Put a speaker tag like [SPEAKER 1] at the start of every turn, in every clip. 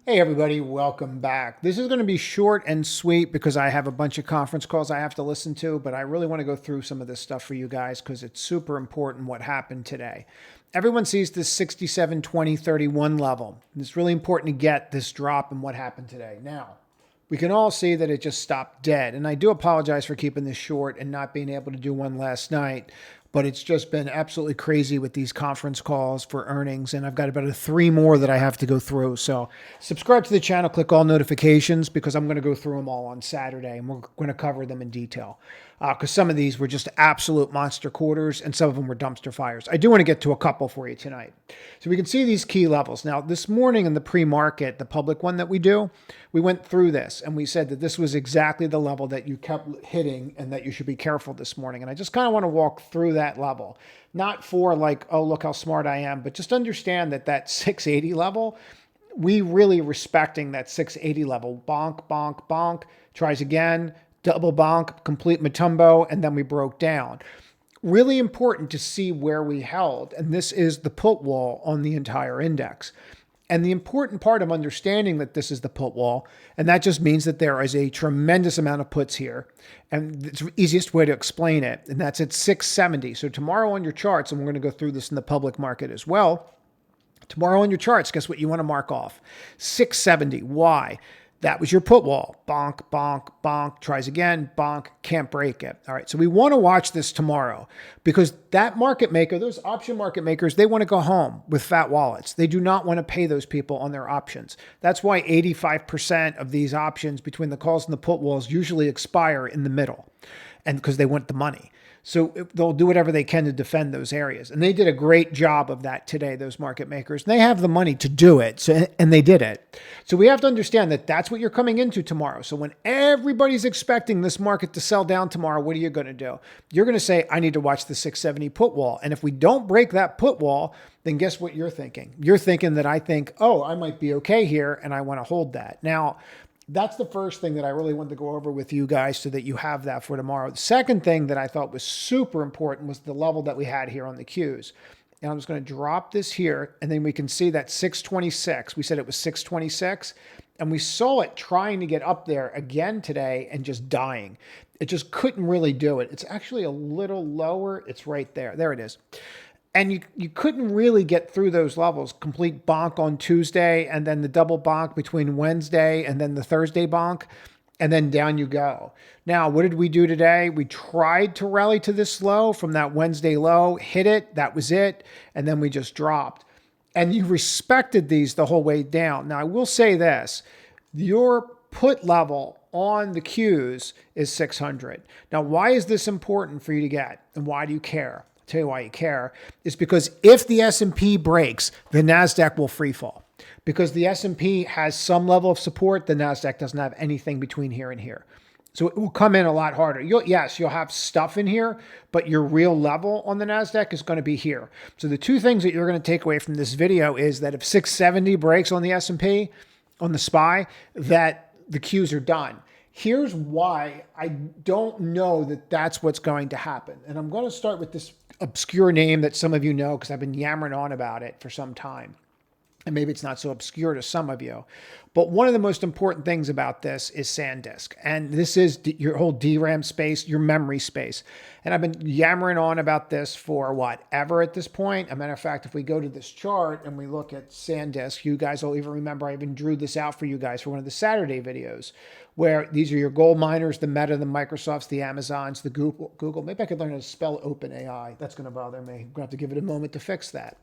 [SPEAKER 1] Hey everybody, welcome back. This is going to be short and sweet because I have a bunch of conference calls I have to listen to, but I really want to go through some of this stuff for you guys because it's super important what happened today. Everyone sees this 67, 20, 31 level. And it's really important to get this drop and what happened today. Now, we can all see that it just stopped dead. And I do apologize for keeping this short and not being able to do one last night, but it's just been absolutely crazy with these conference calls for earnings. And I've got about three more that I have to go through. So subscribe to the channel, click all notifications because I'm going to go through them all on Saturday and we're going to cover them in detail. Because some of these were just absolute monster quarters and some of them were dumpster fires. I do want to get to a couple for you tonight. So we can see these key levels. Now, this morning in the pre-market, the public one that we do, we went through this and we said that this was exactly the level that you kept hitting and that you should be careful this morning. And I just kind of want to walk through that level. Not for like, oh, look how smart I am, but just understand that that 680 level, we really respecting that 680 level. Bonk, bonk, bonk, tries again, double bonk, complete Matumbo, and then we broke down. Really important to see where we held. And this is the put wall on the entire index. And the important part of understanding that this is the put wall, and that just means that there is a tremendous amount of puts here. And it's the easiest way to explain it, and that's at 670. So tomorrow on your charts, and we're going to go through this in the public market as well, tomorrow on your charts, guess what you want to mark off? 670. Why? That was your put wall. Bonk, bonk, bonk, tries again, bonk, can't break it. All right, so we want to watch this tomorrow because that market maker, those option market makers, they want to go home with fat wallets. They do not want to pay those people on their options. That's why 85% of these options between the calls and the put walls usually expire in the middle, and because they want the money. So they'll do whatever they can to defend those areas. And they did a great job of that today, those market makers. And they have the money to do it, and they did it. So we have to understand that that's what you're coming into tomorrow. So when everybody's expecting this market to sell down tomorrow, what are you going to do? You're going to say, I need to watch the 670 put wall. And if we don't break that put wall, then guess what you're thinking? You're thinking that I think, oh, I might be okay here, and I want to hold that. Now, that's the first thing that I really wanted to go over with you guys so that you have that for tomorrow. The second thing that I thought was super important was the level that we had here on the Qs. And I'm just going to drop this here, and then we can see that 626. We said it was 626, and we saw it trying to get up there again today and just dying. It just couldn't really do it. It's actually a little lower. It's right there. There it is. And you couldn't really get through those levels. Complete bonk on Tuesday, and then the double bonk between Wednesday and then the Thursday bonk, and then down you go. Now, what did we do today? We tried to rally to this low from that Wednesday low, hit it, that was it, and then we just dropped. And you respected these the whole way down. Now, I will say this, your put level on the Qs is 600. Now, why is this important for you to get, and why do you care? Tell you why you care is because if the S&P breaks, the Nasdaq will free fall. Because the S&P has some level of support, the Nasdaq doesn't have anything between here and here. So it will come in a lot harder. Yes, you'll have stuff in here, but your real level on the Nasdaq is going to be here. So the two things that you're going to take away from this video is that if 670 breaks on the S&P, on the SPY, that the Qs are done. Here's why I don't know that that's what's going to happen. And I'm going to start with this obscure name that some of you know because I've been yammering on about it for some time. And maybe it's not so obscure to some of you. But one of the most important things about this is SanDisk. And this is your whole DRAM space, your memory space. And I've been yammering on about this for ever at this point. As a matter of fact, if we go to this chart and we look at SanDisk, you guys will even remember I even drew this out for you guys for one of the Saturday videos, where these are your gold miners, the Meta, the Microsofts, the Amazons, the Google. Maybe I could learn how to spell OpenAI. That's going to bother me. I'm going to have to give it a moment to fix that.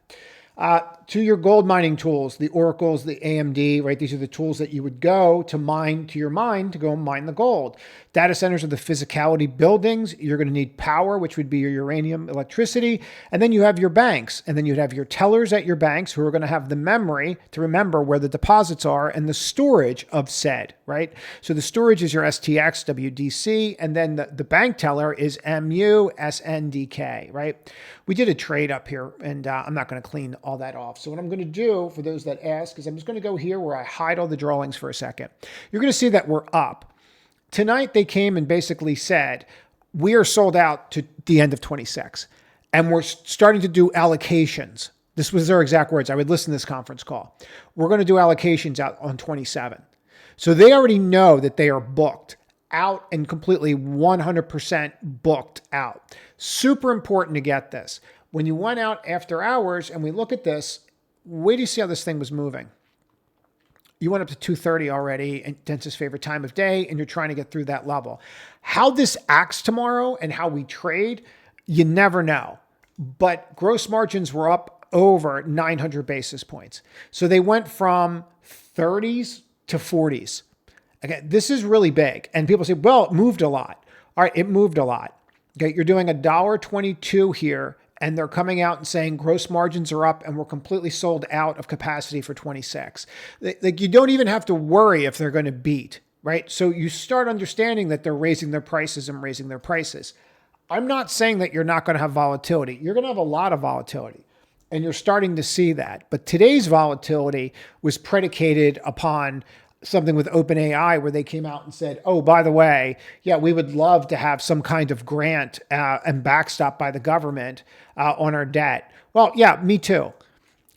[SPEAKER 1] To your gold mining tools, the Oracles, the AMD, right? These are the tools that you would go to mine to your mine to go mine the gold. Data centers are the physicality buildings. You're going to need power, which would be your uranium, electricity. And then you have your banks. And then you'd have your tellers at your banks who are going to have the memory to remember where the deposits are and the storage of said, right? So the storage is your STX, WDC, and then the bank teller is MU, SNDK, right? We did a trade up here, and I'm not going to clean all that off. So what I'm going to do for those that ask is I'm just going to go here where I hide all the drawings for a second. You're going to see that we're up. Tonight they came and basically said, we are sold out to the end of 26. And we're starting to do allocations This was their exact words. I would listen to this conference call. We're going to do allocations out on 27. So they already know that they are booked out and completely 100% booked out. Super important to get this. When you went out after hours and we look at this, wait do you see how this thing was moving? You went up to 2:30 already, and Dennis's favorite time of day, and you're trying to get through that level. How this acts tomorrow and how we trade, you never know. But gross margins were up over 900 basis points. So they went from 30s to 40s. Okay, this is really big. And people say, well, it moved a lot. All right, it moved a lot. Okay, you're doing $1.22 here, and they're coming out and saying gross margins are up and we're completely sold out of capacity for 26. Like, you don't even have to worry if they're going to beat, right? So you start understanding that they're raising their prices and raising their prices. I'm not saying that you're not going to have volatility. You're going to have a lot of volatility, and you're starting to see that. But today's volatility was predicated upon something with OpenAI where they came out and said, oh, by the way, yeah, we would love to have some kind of grant and backstop by the government on our debt. Well, yeah, me too.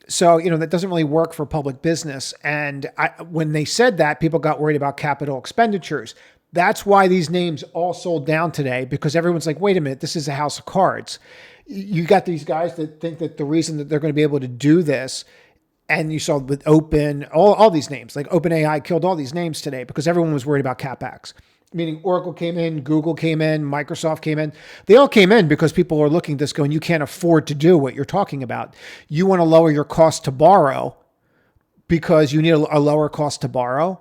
[SPEAKER 1] So, that doesn't really work for public business. And when they said that, people got worried about capital expenditures. That's why these names all sold down today, because everyone's like, wait a minute, this is a house of cards. You got these guys that think that the reason that they're going to be able to do this, and you saw with all these names, like OpenAI killed all these names today because everyone was worried about CapEx. Meaning Oracle came in, Google came in, Microsoft came in. They all came in because people are looking at this going, you can't afford to do what you're talking about. You want to lower your cost to borrow because you need a lower cost to borrow.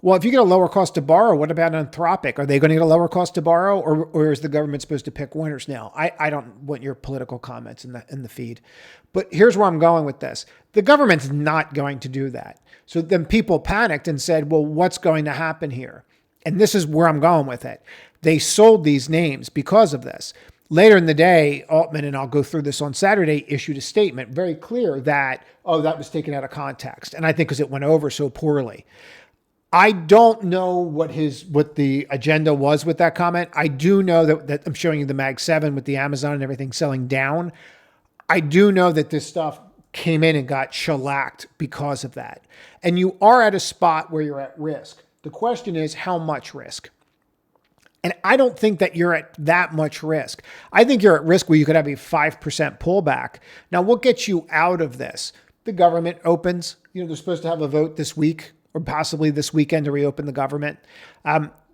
[SPEAKER 1] Well, if you get a lower cost to borrow, what about Anthropic? Are they going to get a lower cost to borrow, or is the government supposed to pick winners now? I don't want your political comments in the feed. But here's where I'm going with this. The government's not going to do that. So then people panicked and said, well, what's going to happen here? And this is where I'm going with it. They sold these names because of this. Later in the day, Altman, and I'll go through this on Saturday, issued a statement very clear that, that was taken out of context. And I think because it went over so poorly. I don't know what the agenda was with that comment. I do know that I'm showing you the Mag 7 with the Amazon and everything selling down. I do know that this stuff came in and got shellacked because of that. And you are at a spot where you're at risk. The question is, how much risk? And I don't think that you're at that much risk. I think you're at risk where you could have a 5% pullback. Now, what gets you out of this? The government opens. They're supposed to have a vote this week or possibly this weekend to reopen the government.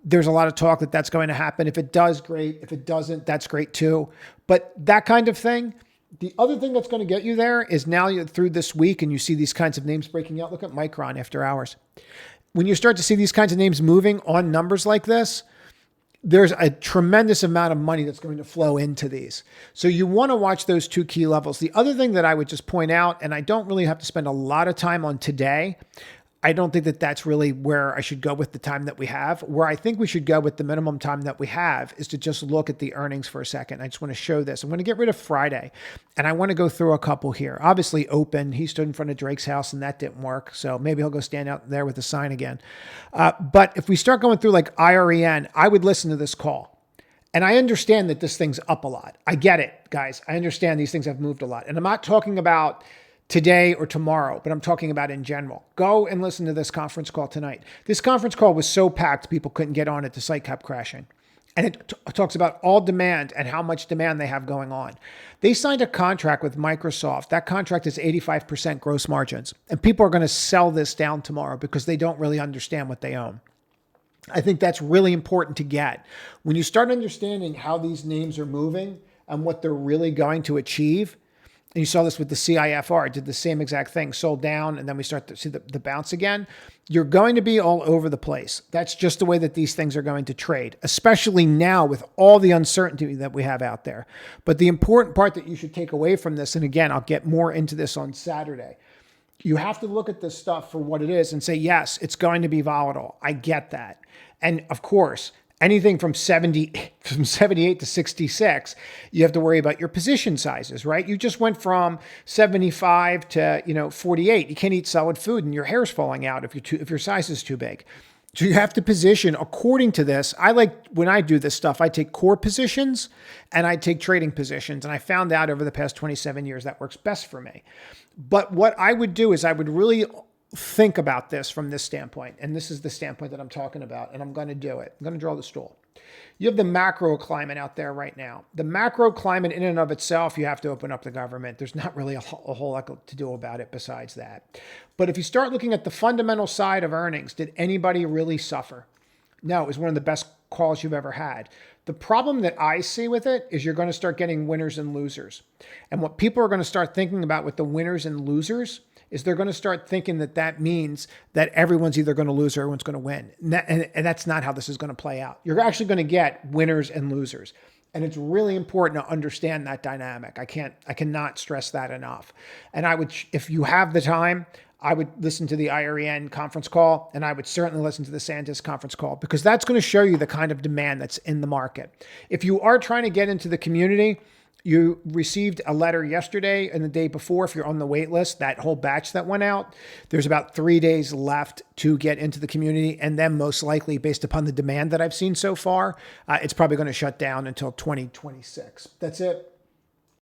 [SPEAKER 1] There's a lot of talk that that's going to happen. If it does, great. If it doesn't, that's great too. But that kind of thing. The other thing that's going to get you there is now you're through this week and you see these kinds of names breaking out. Look at Micron after hours. When you start to see these kinds of names moving on numbers like this, there's a tremendous amount of money that's going to flow into these. So you want to watch those two key levels. The other thing that I would just point out, and I don't really have to spend a lot of time on today, I don't think that that's really where I should go with the time that we have. Where I think we should go with the minimum time that we have is to just look at the earnings for a second. I just want to show this. I'm going to get rid of Friday, and I want to go through a couple here. Obviously, Open, he stood in front of Drake's house, and that didn't work. So maybe he'll go stand out there with the sign again. But if we start going through like IREN, I would listen to this call. And I understand that this thing's up a lot. I get it, guys. I understand these things have moved a lot. And I'm not talking about today or tomorrow, but I'm talking about in general. Go and listen to this conference call tonight. This conference call was so packed, people couldn't get on it. The site kept crashing. And it talks about all demand and how much demand they have going on. They signed a contract with Microsoft. That contract is 85% gross margins. And people are going to sell this down tomorrow because they don't really understand what they own. I think that's really important to get. When you start understanding how these names are moving and what they're really going to achieve, and you saw this with the CIFR, it did the same exact thing, sold down, and then we start to see the bounce again. You're going to be all over the place. That's just the way that these things are going to trade, especially now with all the uncertainty that we have out there. But the important part that you should take away from this, and again, I'll get more into this on Saturday, you have to look at this stuff for what it is and say, yes, it's going to be volatile. I get that. And of course, anything from 78 to 66, you have to worry about your position sizes, right? You just went from 75 to 48. You can't eat solid food and your hair's falling out if your size is too big. So you have to position according to this. I like, when I do this stuff, I take core positions and I take trading positions. And I found out over the past 27 years that works best for me. But what I would do is I would really think about this from this standpoint. And this is the standpoint that I'm talking about. And I'm going to do it. I'm going to draw the stool. You have the macro climate out there right now. The macro climate in and of itself, you have to open up the government. There's not really a whole lot to do about it besides that. But if you start looking at the fundamental side of earnings, did anybody really suffer? No, it was one of the best calls you've ever had. The problem that I see with it is you're going to start getting winners and losers. And what people are going to start thinking about with the winners and losers is they're going to start thinking that that means that everyone's either going to lose or everyone's going to win. And that's not how this is going to play out. You're actually going to get winners and losers. And it's really important to understand that dynamic. I cannot stress that enough. And I would, if you have the time, I would listen to the Arete conference call, and I would certainly listen to the SanDisk conference call, because that's going to show you the kind of demand that's in the market. If you are trying to get into the community, you received a letter yesterday and the day before. If you're on the wait list, that whole batch that went out, there's about 3 days left to get into the community. And then most likely, based upon the demand that I've seen so far, it's probably going to shut down until 2026. That's it.